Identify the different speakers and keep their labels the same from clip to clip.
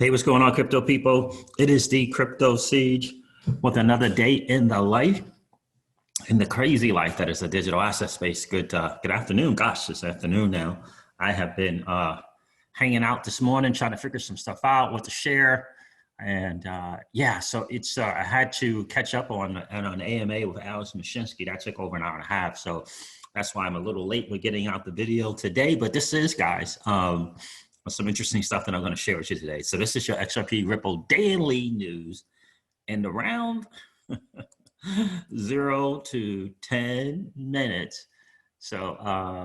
Speaker 1: Hey, what's going on, crypto people? It is the Crypto Siege with another day in the life, in the crazy life that is a digital asset space. Good afternoon. Gosh, it's afternoon now. I have been hanging out this morning, trying to figure some stuff out, what to share. And yeah, so it's I had to catch up on an AMA with Alex Mashinsky. That took over an hour and a half. So that's why I'm a little late with getting out the video today. But this is, guys, some interesting stuff that I'm going to share with you today. So this is your XRP Ripple daily news in around 0 to 10 minutes. So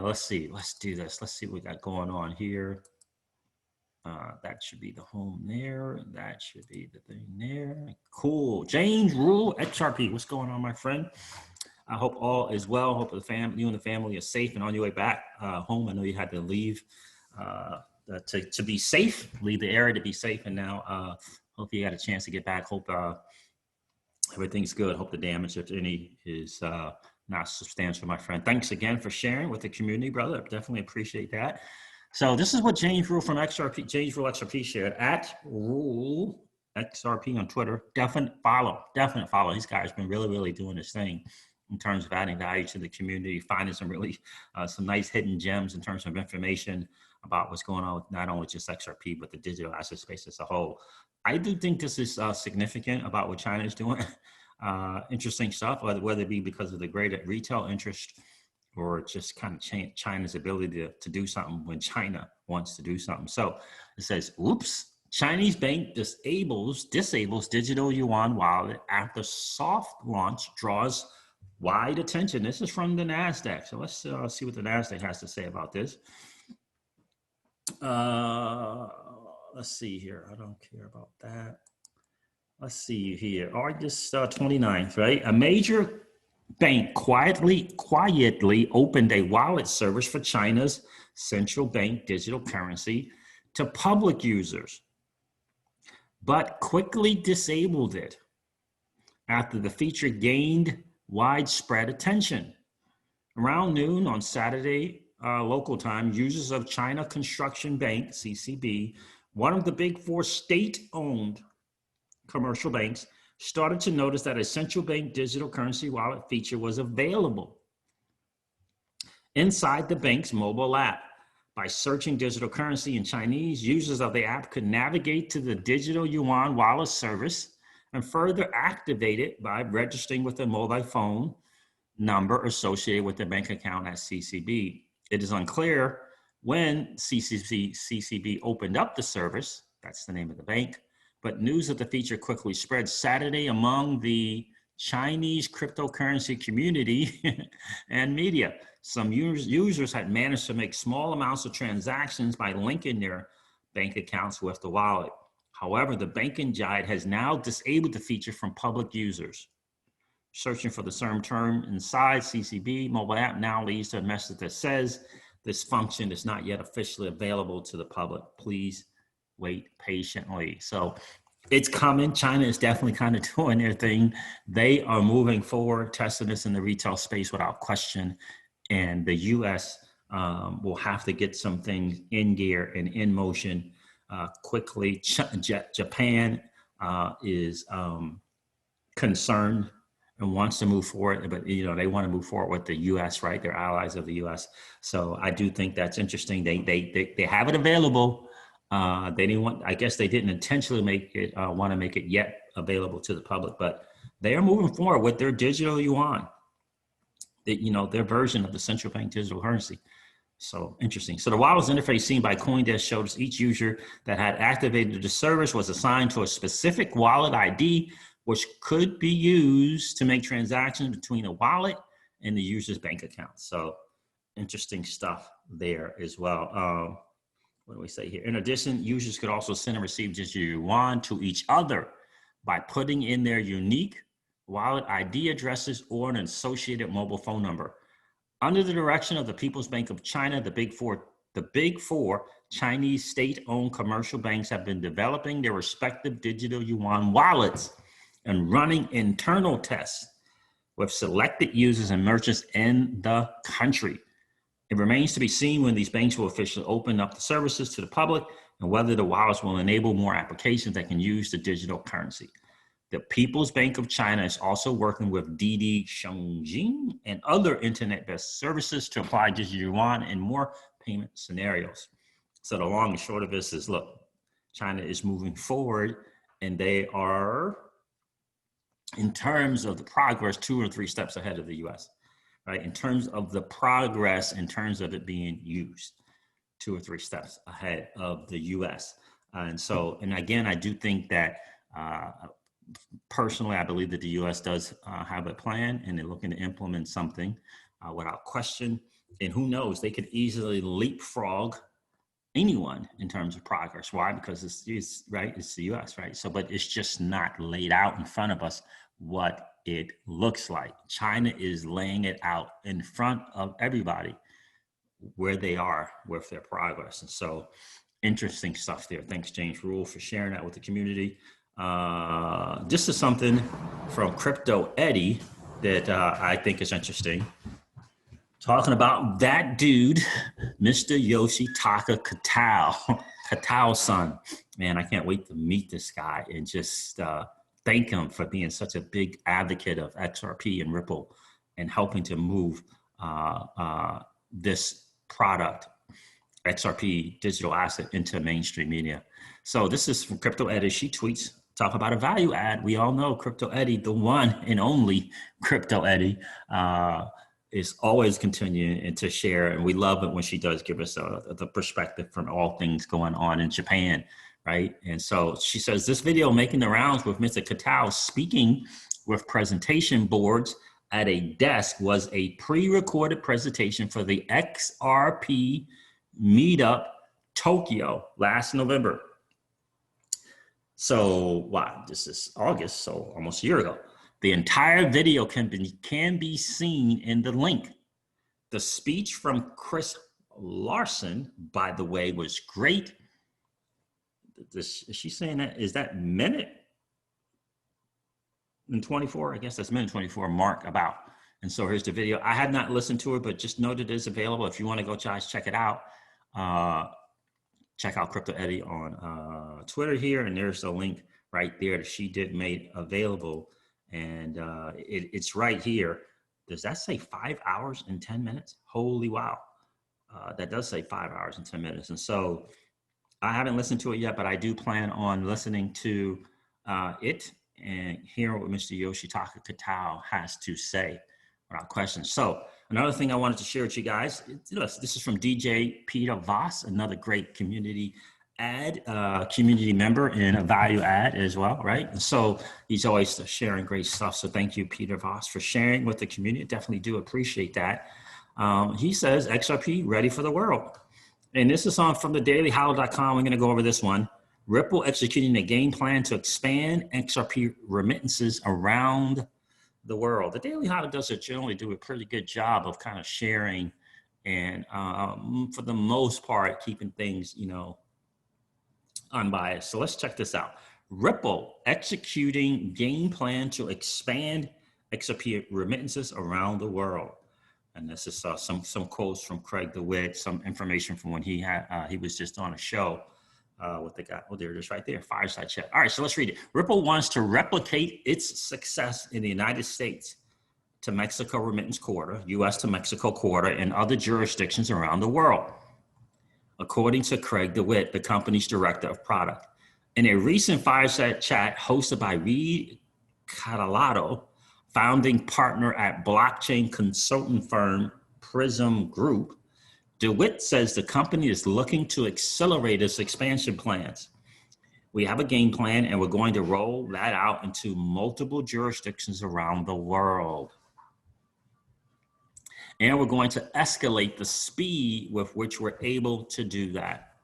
Speaker 1: let's see, let's do this. Let's see what we got going on here. That should be the home there. That should be the thing there. Cool. James Rule, XRP. What's going on, my friend? I hope all is well. Hope the family, you and the family are safe and on your way back home. I know you had to leave to be safe, leave the area to be safe. And now hope you had a chance to get back. Hope everything's good. Hope the damage, if any, is not substantial, my friend. Thanks again for sharing with the community, brother. Definitely appreciate that. So this is what James Rule from XRP, James Rule XRP shared at Rule XRP on Twitter. Definite follow. These guys been really doing this thing in terms of adding value to the community, finding some really some nice hidden gems in terms of information about what's going on with not only just XRP, but the digital asset space as a whole. I do think this is significant about what China is doing. Interesting stuff, whether it be because of the greater retail interest or just kind of China's ability to do something when China wants to do something. So it says, oops, Chinese bank disables digital yuan wallet after soft launch draws wide attention. This is from the NASDAQ. So let's see what the NASDAQ has to say about this. Let's see here. I don't care about that. Let's see here. August 29th, right? A major bank quietly opened a wallet service for China's central bank digital currency to public users, but quickly disabled it after the feature gained widespread attention. Around noon on Saturday, local time, users of China Construction Bank, CCB, one of the big four state-owned commercial banks, started to notice that a central bank digital currency wallet feature was available inside the bank's mobile app. By searching digital currency in Chinese, users of the app could navigate to the digital yuan wallet service and further activate it by registering with a mobile phone number associated with the bank account at CCB. It is unclear when CCB opened up the service, that's the name of the bank, but news of the feature quickly spread Saturday among the Chinese cryptocurrency community and media. Some users had managed to make small amounts of transactions by linking their bank accounts with the wallet. However, the banking giant has now disabled the feature from public users. Searching for the same term inside CCB mobile app now leads to a message that says this function is not yet officially available to the public. Please wait patiently. So it's coming. China is definitely kind of doing their thing. They are moving forward, testing this in the retail space without question. And the US will have to get some things in gear and in motion quickly. Japan is concerned and wants to move forward, but they want to move forward with the U.S., right? They're allies of the U.S. So I do think that's interesting. They have it available. They didn't want. I guess they didn't intentionally want to make it yet available to the public, but they are moving forward with their digital yuan. Their version of the central bank digital currency. So interesting. So the wallet's interface seen by CoinDesk showed us each user that had activated the service was assigned to a specific wallet ID, which could be used to make transactions between a wallet and the user's bank account. So interesting stuff there as well. What do we say here? In addition, users could also send and receive digital yuan to each other by putting in their unique wallet ID addresses or an associated mobile phone number. Under the direction of the People's Bank of China, the big four Chinese state-owned commercial banks have been developing their respective digital yuan wallets and running internal tests with selected users and merchants in the country. It remains to be seen when these banks will officially open up the services to the public and whether the wallets will enable more applications that can use the digital currency. The People's Bank of China is also working with Didi Shongjing and other internet-based services to apply digital yuan in more payment scenarios. So the long and short of this is, look, China is moving forward, and they are, in terms of the progress, 2 or 3 steps ahead of the US, right? In terms of the progress, in terms of it being used, 2 or 3 steps ahead of the US. And so, and again, I do think that, personally, I believe that the US does have a plan, and they're looking to implement something without question. And who knows, they could easily leapfrog anyone in terms of progress. Why? Because it's right, it's the US, right? So, but it's just not laid out in front of us what it looks like. China is laying it out in front of everybody where they are with their progress. And so, interesting stuff there. Thanks, James Rule, for sharing that with the community. This is something from Crypto Eddie that I think is interesting. Talking about that dude, Mr. Yoshitaka Katao-san. Man, I can't wait to meet this guy and just thank him for being such a big advocate of XRP and Ripple and helping to move this product, XRP digital asset, into mainstream media. So this is from Crypto Eddie. She tweets, talk about a value add. We all know Crypto Eddie, the one and only Crypto Eddie, is always continuing to share. And we love it when she does give us the perspective from all things going on in Japan, right? And so she says, this video making the rounds with Mr. Katao speaking with presentation boards at a desk was a pre-recorded presentation for the XRP Meetup Tokyo last November. So wow, this is August, so almost a year ago. The entire video can be seen in the link. The speech from Chris Larson, by the way, was great. Is she saying that? Is that minute and 24? I guess that's minute 24 mark about. And so here's the video. I have not listened to it, but just know that it is available. If you want to go, guys, check it out. Check out Crypto Eddie on Twitter here, and there's a link right there that she did made available. And it's right here. Does that say 5 hours and 10 minutes? Holy wow. That does say 5 hours and 10 minutes. And so I haven't listened to it yet, but I do plan on listening to it and hearing what Mr. Yoshitaka Katao has to say without question. So another thing I wanted to share with you guys, this is from DJ Peter Voss, another great community member and a value add as well, right? And so he's always sharing great stuff. So thank you, Peter Voss, for sharing with the community. Definitely do appreciate that. He says, XRP ready for the world. And this is on from the dailyhollow.com. We're going to go over this one. Ripple executing a game plan to expand XRP remittances around the world. The Daily Hollow does generally do a pretty good job of kind of sharing and for the most part, keeping things, unbiased. So let's check this out. Ripple executing game plan to expand XRP remittances around the world. And this is some quotes from Craig DeWitt, some information from when he was just on a show with the guy. Oh, there it is right there, fireside chat. All right, so let's read it. Ripple wants to replicate its success in the United States to Mexico remittance quarter, US to Mexico quarter, and other jurisdictions around the world, according to Craig DeWitt, the company's director of product. In a recent fireside chat hosted by Reed Catalado, founding partner at blockchain consulting firm Prism Group, DeWitt says the company is looking to accelerate its expansion plans. We have a game plan, and we're going to roll that out into multiple jurisdictions around the world. And we're going to escalate the speed with which we're able to do that.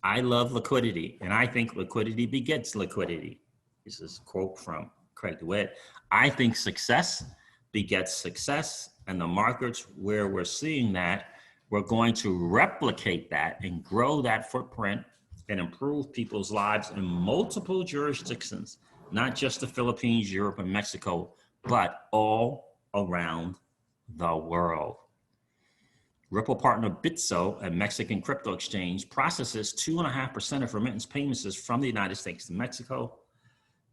Speaker 1: I love liquidity, and I think liquidity begets liquidity. This is a quote from Craig DeWitt. I think success begets success, and the markets where we're seeing that, we're going to replicate that and grow that footprint and improve people's lives in multiple jurisdictions, not just the Philippines, Europe, and Mexico, but all around the world. Ripple partner Bitso, a Mexican crypto exchange, processes 2.5% of remittance payments from the United States to Mexico.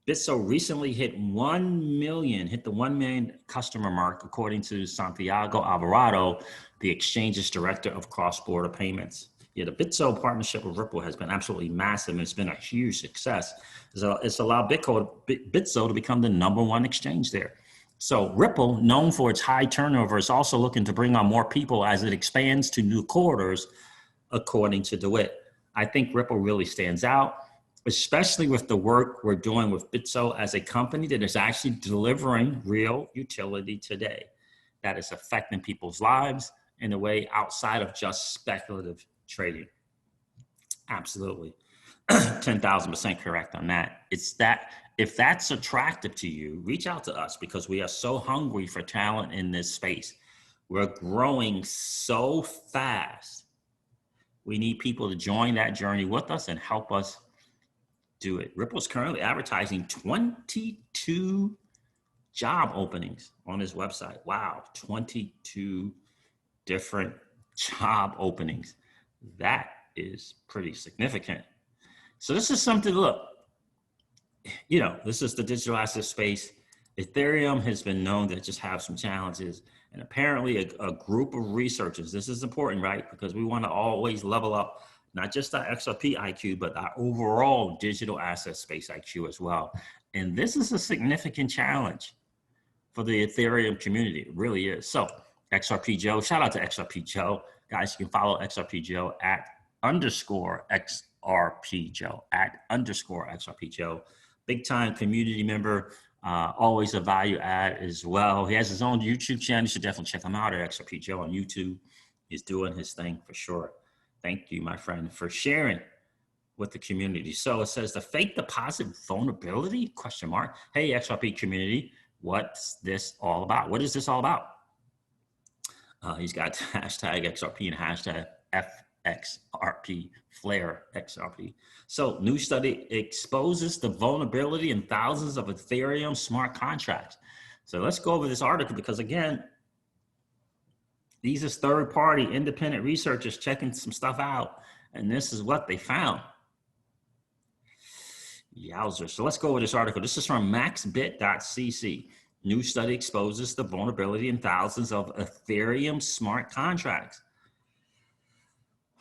Speaker 1: Bitso recently hit the 1 million customer mark, according to Santiago Alvarado, the exchange's director of cross-border payments. Yeah, the Bitso partnership with Ripple has been absolutely massive, and it's been a huge success. It's allowed Bitso to become the #1 exchange there. So Ripple, known for its high turnover, is also looking to bring on more people as it expands to new corridors, according to DeWitt. I think Ripple really stands out, especially with the work we're doing with Bitso as a company that is actually delivering real utility today that is affecting people's lives in a way outside of just speculative trading. Absolutely. 10,000% correct on that. It's that if that's attractive to you, reach out to us, because we are so hungry for talent in this space. We're growing so fast. We need people to join that journey with us and help us do it. Ripple's currently advertising 22 job openings on his website. Wow, 22 different job openings. That is pretty significant. So this is something to look. This is the digital asset space. Ethereum has been known to just have some challenges. And apparently a group of researchers, this is important, right? Because we want to always level up, not just our XRP IQ, but our overall digital asset space IQ as well. And this is a significant challenge for the Ethereum community. It really is. So XRP Joe, shout out to XRP Joe. Guys, you can follow XRP Joe at _XRP Joe, at _XRP Joe. Big time community member, always a value add as well. He has his own YouTube channel. You should definitely check him out at XRP Joe on YouTube. He's doing his thing for sure. Thank you, my friend, for sharing with the community. So it says the fake deposit vulnerability, ? Hey, XRP community, what's this all about? What is this all about? He's got hashtag XRP and hashtag FXRP, Flare XRP. So new study exposes the vulnerability in thousands of Ethereum smart contracts. So let's go over this article, because again, these is third-party independent researchers checking some stuff out, and this is what they found. Yowzer. So let's go over this article. This is from maxbit.cc. New study exposes the vulnerability in thousands of Ethereum smart contracts.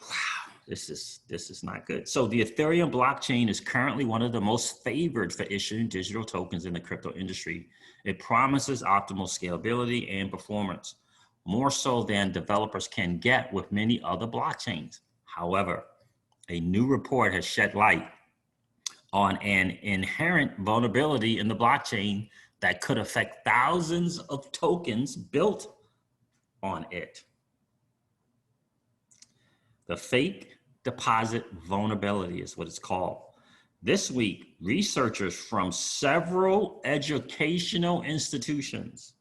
Speaker 1: Wow, this is not good. So the Ethereum blockchain is currently one of the most favored for issuing digital tokens in the crypto industry. It promises optimal scalability and performance, more so than developers can get with many other blockchains. However, a new report has shed light on an inherent vulnerability in the blockchain that could affect thousands of tokens built on it. The fake deposit vulnerability is what it's called. This week, researchers from several educational institutions,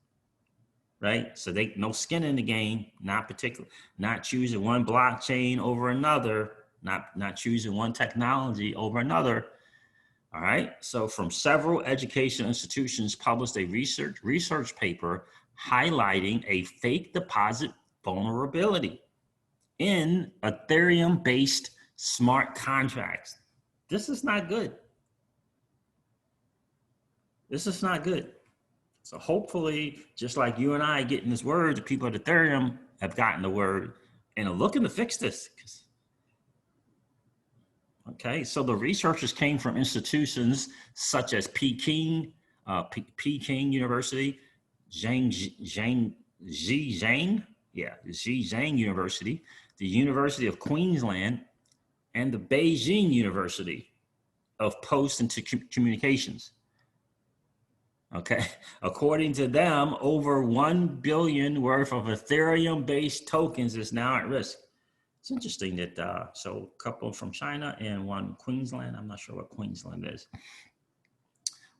Speaker 1: right? So they no skin in the game, not choosing one blockchain over another, not choosing one technology over another. All right. So from several educational institutions published a research paper highlighting a fake deposit vulnerability in Ethereum-based smart contracts. This is not good. This is not good. So hopefully, just like you and I getting this word, the people at Ethereum have gotten the word and are looking to fix this. Okay, so the researchers came from institutions such as Peking University, Zhejiang University, the University of Queensland, and the Beijing University of Post and Communications. Okay, according to them, over 1 billion worth of Ethereum-based tokens is now at risk. It's interesting that, so a couple from China and one Queensland. I'm not sure what Queensland is.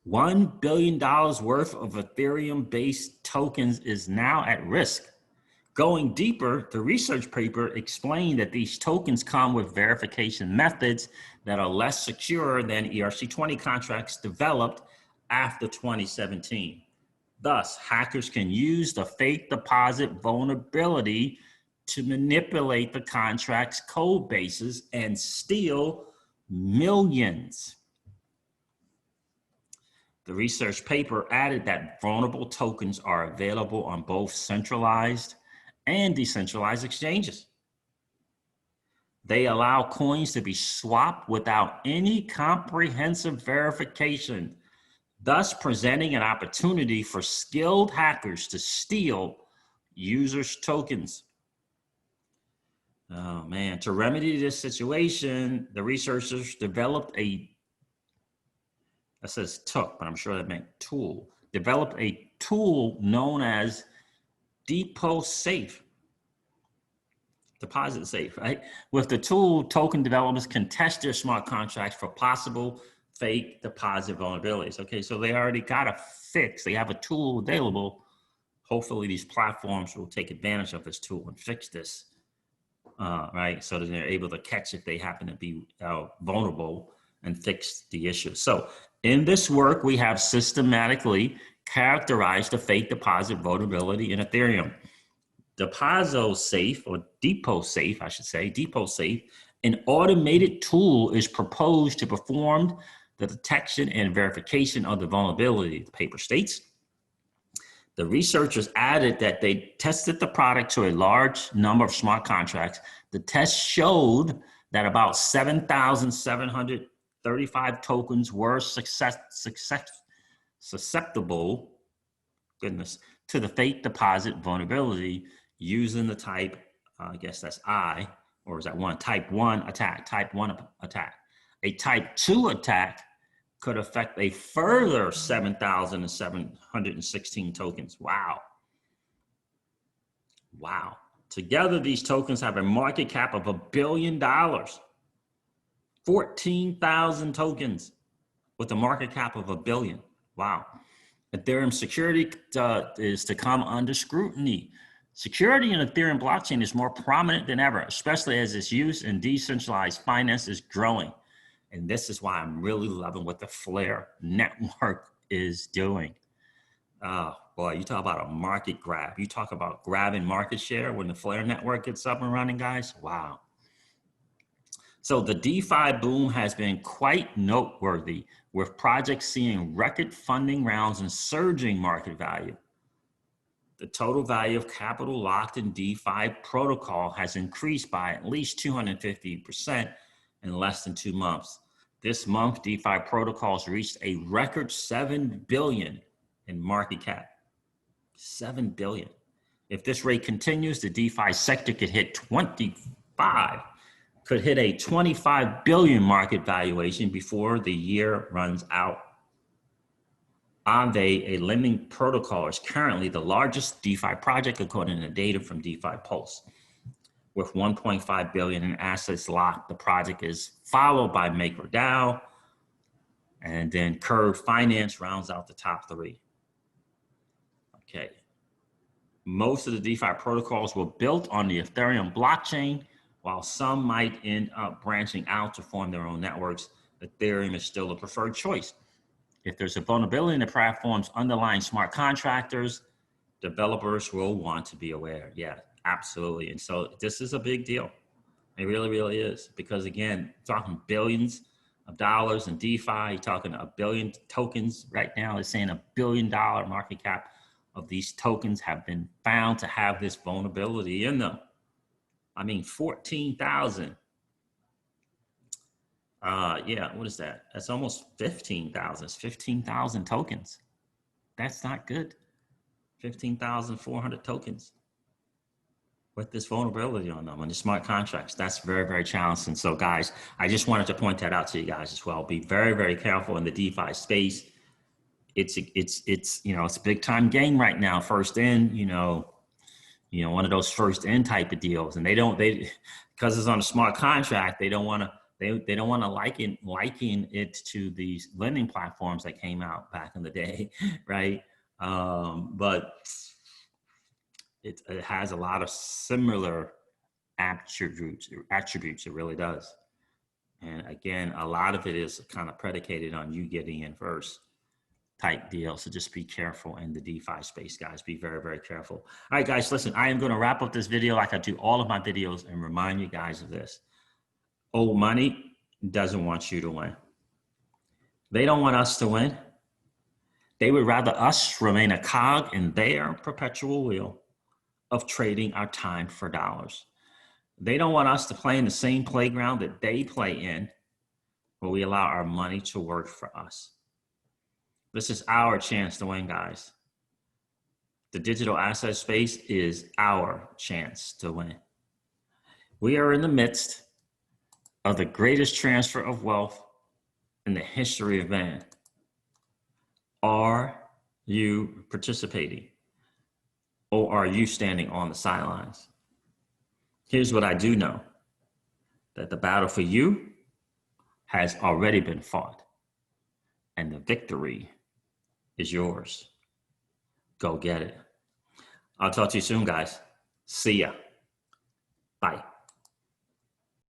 Speaker 1: $1 billion worth of Ethereum-based tokens is now at risk. Going deeper, the research paper explained that these tokens come with verification methods that are less secure than ERC-20 contracts developed after 2017. Thus, hackers can use the fake deposit vulnerability to manipulate the contract's code bases and steal millions. The research paper added that vulnerable tokens are available on both centralized and decentralized exchanges. They allow coins to be swapped without any comprehensive verification, thus presenting an opportunity for skilled hackers to steal users' tokens. Oh man, to remedy this situation, the researchers developed it says took, but I'm sure that meant tool, developed a tool known as deposit safe, right? With the tool, token developers can test their smart contracts for possible fake deposit vulnerabilities. Okay, so they already got a fix. They have a tool available. Hopefully these platforms will take advantage of this tool and fix this, right? So that they're able to catch if they happen to be vulnerable and fix the issue. So in this work, we have systematically characterized the fake deposit vulnerability in Ethereum. Deposit safe, or deposit safe, I should say, deposit safe, an automated tool is proposed to perform the detection and verification of the vulnerability, the paper states. The researchers added that they tested the product to a large number of smart contracts. The test showed that about 7,735 tokens were susceptible, to the fake deposit vulnerability using the type, I guess that's I, or is that one? Type 1 attack, type 1 attack. A type 2 attack could affect a further 7,716 tokens. Wow. Wow. Together, these tokens have a market cap of $1 billion. 14,000 tokens with a market cap of $1 billion. Wow. Ethereum security is to come under scrutiny. Security in Ethereum blockchain is more prominent than ever, especially as its use in decentralized finance is growing. And this is why I'm really loving what the Flare network is doing. Boy, you talk about a market grab. You talk about grabbing market share when the Flare network gets up and running, guys. Wow. So the DeFi boom has been quite noteworthy, with projects seeing record funding rounds and surging market value. The total value of capital locked in DeFi protocol has increased by at least 250% in less than 2 months. This month, DeFi protocols reached a record 7 billion in market cap. 7 billion. If this rate continues, the DeFi sector could hit a 25 billion market valuation before the year runs out. Aave, a lending protocol, is currently the largest DeFi project according to data from DeFi Pulse. With 1.5 billion in assets locked, the project is followed by MakerDAO, and then Curve Finance rounds out the top 3. Okay. Most of the DeFi protocols were built on the Ethereum blockchain. While some might end up branching out to form their own networks, Ethereum is still the preferred choice. If there's a vulnerability in the platform's underlying smart contractors, developers will want to be aware. Yeah, absolutely. And so this is a big deal. It really, really is. Because again, talking billions of dollars in DeFi, you're talking a billion tokens right now. It's saying $1 billion market cap of these tokens have been found to have this vulnerability in them. I mean, 14,000. Yeah, what is that? That's almost 15,000. It's 15,000 tokens. That's not good. 15,400 tokens with this vulnerability on them, on the smart contracts. That's very, very challenging. So guys, I just wanted to point that out to you guys as well. Be very, very careful in the DeFi space. It's a big time game right now. First in, one of those first in type of deals, and because it's on a smart contract, they don't want to liken it to these lending platforms that came out back in the day, right? But it has a lot of similar attributes. It really does. And again, a lot of it is kind of predicated on you getting in first. type deal. So just be careful in the DeFi space, guys. Be very, very careful. All right, guys, listen, I am going to wrap up this video like I do all of my videos and remind you guys of this. Old money doesn't want you to win. They don't want us to win. They would rather us remain a cog in their perpetual wheel of trading our time for dollars. They don't want us to play in the same playground that they play in, where we allow our money to work for us. This is our chance to win, guys. The digital asset space is our chance to win. We are in the midst of the greatest transfer of wealth in the history of man. Are you participating, or are you standing on the sidelines? Here's what I do know, that the battle for you has already been fought, and the victory is yours. Go get it. I'll talk to you soon, guys. See ya. Bye.